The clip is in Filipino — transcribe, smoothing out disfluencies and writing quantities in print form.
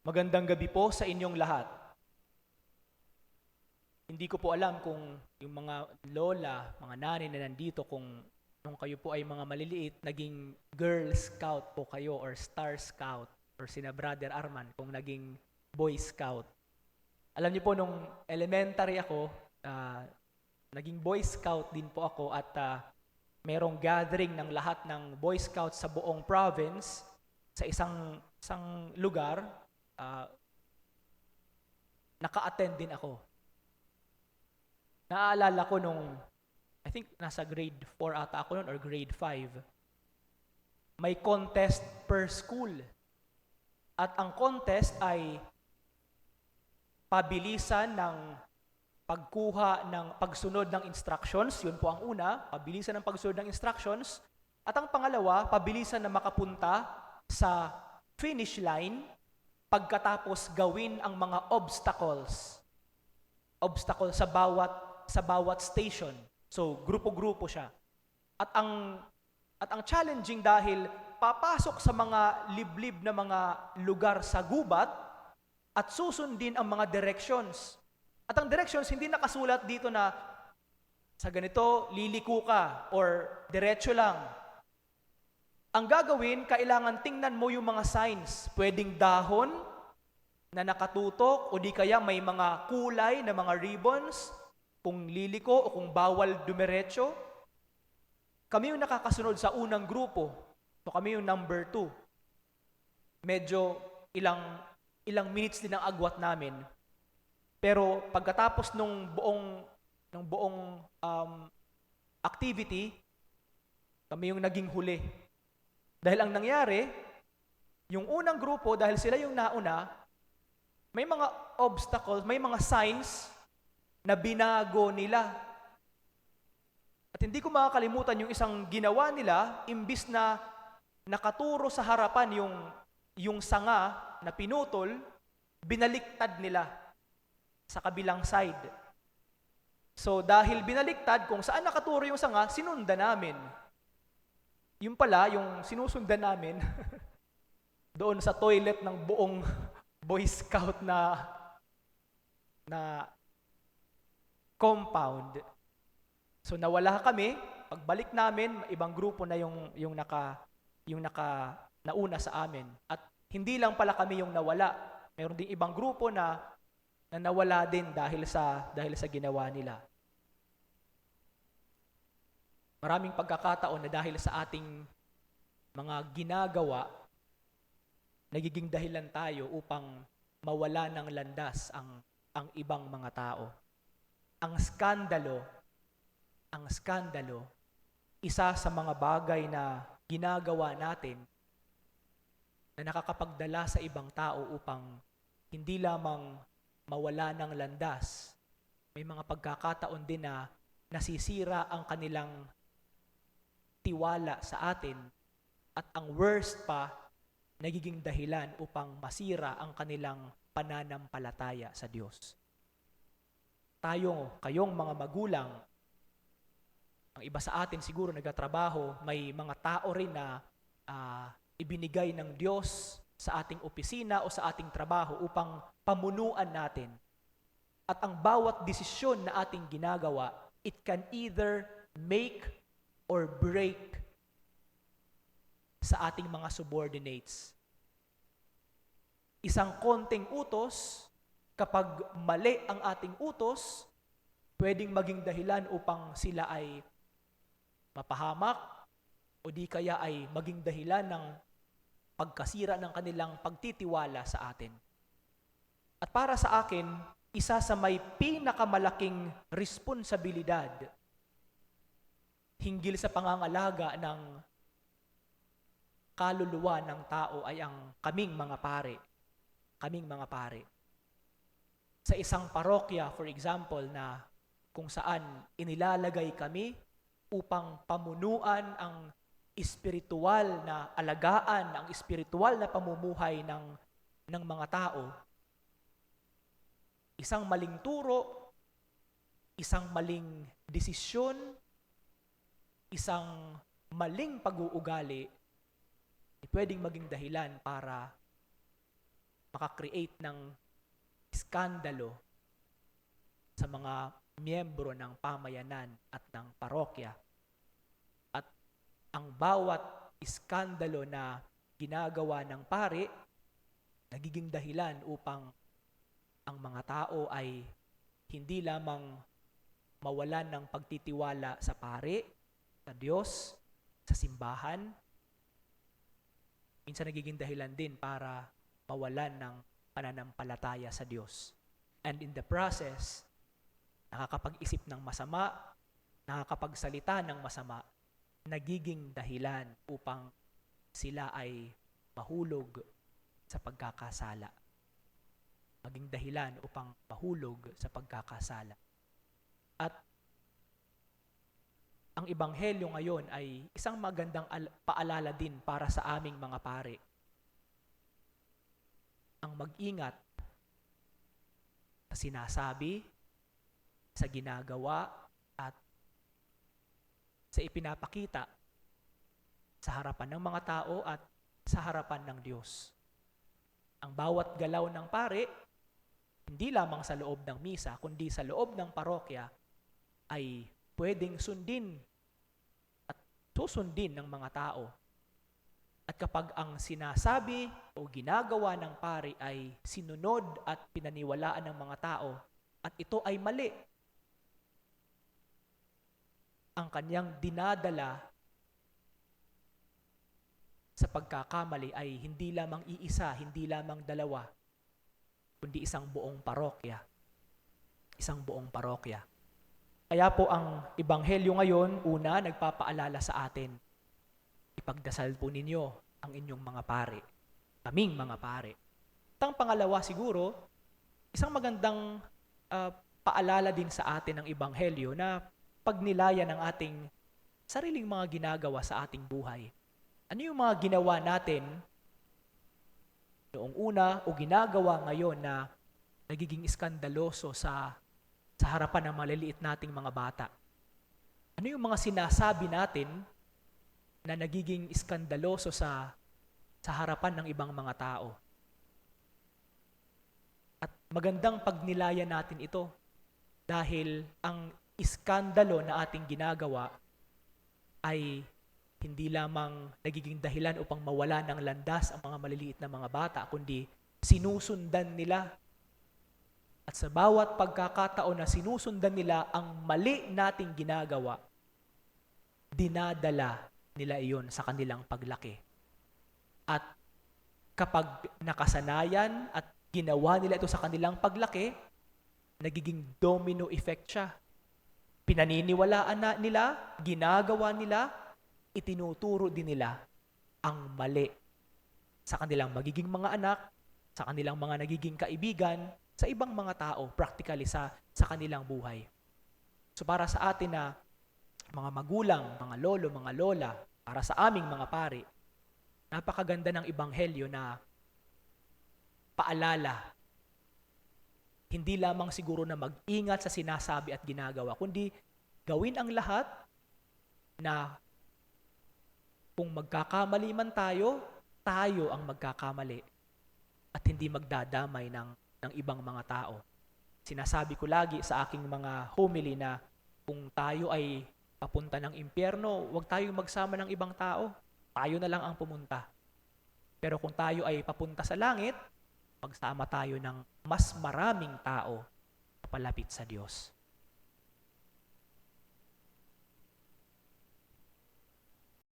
Magandang gabi po sa inyong lahat. Hindi ko po alam kung yung mga lola, mga nanay na nandito, kung nung kayo po ay mga maliliit, naging Girl Scout po kayo or Star Scout or sina Brother Arman kung naging Boy Scout. Alam niyo po, nung elementary ako, ah, naging Boy Scout din po ako at merong gathering ng lahat ng Boy Scouts sa buong province sa isang lugar. ah, Naka-attend din ako. Naaalala ko nung, I think nasa grade 4 ata ako noon or grade 5, may contest per school. At ang contest ay pabilisan ng pagsunod ng instructions. Yun po ang una, pabilisan ng pagsunod ng instructions. At ang pangalawa, pabilisan na makapunta sa finish line pagkatapos gawin ang mga obstacles. Obstacle sa bawat station. So, grupo-grupo siya. At ang challenging dahil papasok sa mga liblib na mga lugar sa gubat at susundin ang mga directions. At ang directions hindi nakasulat dito na sa ganito liliko ka or diretso lang. Ang gagawin, kailangan tingnan mo yung mga signs. Pwedeng dahon na nakatutok o di kaya may mga kulay na mga ribbons kung liliko o kung bawal dumiretso. Kami yung nakakasunod sa unang grupo. So kami yung number 2. Medyo ilang minutes din ang agwat namin. Pero pagkatapos ng buong activity, kami yung naging huli. Dahil ang nangyari, yung unang grupo, dahil sila yung nauna, may mga obstacles, may mga signs na binago nila. At hindi ko makakalimutan yung isang ginawa nila, imbis na nakaturo sa harapan yung sanga na pinutol, binaliktad nila sa kabilang side. So dahil binaliktad, kung saan nakaturo yung sanga, sinundan namin. Yung pala, yung sinusundan namin, doon sa toilet ng buong Boy Scout na compound. So nawala kami, pagbalik namin, ibang grupo na yung nauna sa amin. At hindi lang pala kami yung nawala. Mayroon ding ibang grupo na nawala din dahil sa ginawa nila. Maraming pagkakataon na dahil sa ating mga ginagawa, nagiging dahilan tayo upang mawala ng landas ang ibang mga tao. Ang skandalo, isa sa mga bagay na ginagawa natin na nakakapagdala sa ibang tao upang hindi lamang mawala ng landas, may mga pagkakataon din na nasisira ang kanilang tiwala sa atin at ang worst pa, nagiging dahilan upang masira ang kanilang pananampalataya sa Diyos. Kayong mga magulang, ang iba sa atin siguro nagtatrabaho, may mga tao rin na ibinigay ng Diyos sa ating opisina o sa ating trabaho upang pamunuan natin. At ang bawat desisyon na ating ginagawa, it can either make or break sa ating mga subordinates. Isang konting utos, kapag mali ang ating utos, pwedeng maging dahilan upang sila ay mapahamak o di kaya ay maging dahilan ng pagkasira ng kanilang pagtitiwala sa atin. At para sa akin, isa sa may pinakamalaking responsibilidad hinggil sa pangangalaga ng kaluluwa ng tao ay ang kaming mga pare. Sa isang parokya, for example, na kung saan inilalagay kami upang pamunuan ang espiritual na alagaan, ang espiritual na pamumuhay ng mga tao, isang maling turo, isang maling desisyon, isang maling pag-uugali, pwedeng maging dahilan para makakreate ng iskandalo sa mga miyembro ng pamayanan at ng parokya. At ang bawat iskandalo na ginagawa ng pari, nagiging dahilan upang ang mga tao ay hindi lamang mawalan ng pagtitiwala sa pari, sa Diyos, sa simbahan. Minsan nagiging dahilan din para mawalan ng pananampalataya sa Diyos. And in the process, nakakapag-isip ng masama, nakakapagsalita ng masama, nagiging dahilan upang sila ay mahulog sa pagkakasala. Maging dahilan upang mahulog sa pagkakasala. At ang Ebanghelyo ngayon ay isang magandang paalala din para sa aming mga pari. Ang mag-ingat sa sinasabi, sa ginagawa, at sa ipinapakita sa harapan ng mga tao at sa harapan ng Diyos. Ang bawat galaw ng pari, hindi lamang sa loob ng misa, kundi sa loob ng parokya, ay pwedeng sundin at susundin ng mga tao. At kapag ang sinasabi o ginagawa ng pari ay sinunod at pinaniwalaan ng mga tao at ito ay mali, ang kanyang dinadala sa pagkakamali ay hindi lamang iisa, hindi lamang dalawa, kundi isang buong parokya. Isang buong parokya. Kaya po ang Ebanghelyo ngayon, una, nagpapaalala sa atin, ipagdasal po ninyo ang inyong mga pari, kaming mga pari. At ang pangalawa siguro, isang magandang paalala din sa atin ng Ebanghelyo na pagnilaya ng ating sariling mga ginagawa sa ating buhay. Ano yung mga ginawa natin noong una o ginagawa ngayon na nagiging iskandaloso sa harapan ng maliliit nating mga bata? Ano yung mga sinasabi natin na nagiging iskandaloso sa harapan ng ibang mga tao? At magandang pagnilaya natin ito dahil ang iskandalo na ating ginagawa ay hindi lamang nagiging dahilan upang mawala ng landas ang mga maliliit na mga bata, kundi sinusundan nila. At sa bawat pagkakataon na sinusundan nila ang mali nating ginagawa, dinadala nila iyon sa kanilang paglaki. At kapag nakasanayan at ginawa nila ito sa kanilang paglaki, nagiging domino effect siya. Pinaniniwalaan na nila, ginagawa nila, itinuturo din nila ang mali sa kanilang magiging mga anak, sa kanilang mga nagiging kaibigan, sa ibang mga tao, practically sa kanilang buhay. So para sa atin na mga magulang, mga lolo, mga lola, para sa aming mga pari, napakaganda ng Ebanghelyo na paalala. Hindi lamang siguro na mag-ingat sa sinasabi at ginagawa, kundi gawin ang lahat na kung magkakamali man tayo ang magkakamali at hindi magdadamay ng ibang mga tao. Sinasabi ko lagi sa aking mga homily na kung tayo ay papunta ng impyerno, huwag tayong magsama ng ibang tao. Tayo na lang ang pumunta. Pero kung tayo ay papunta sa langit, magsama tayo ng mas maraming tao palapit sa Diyos.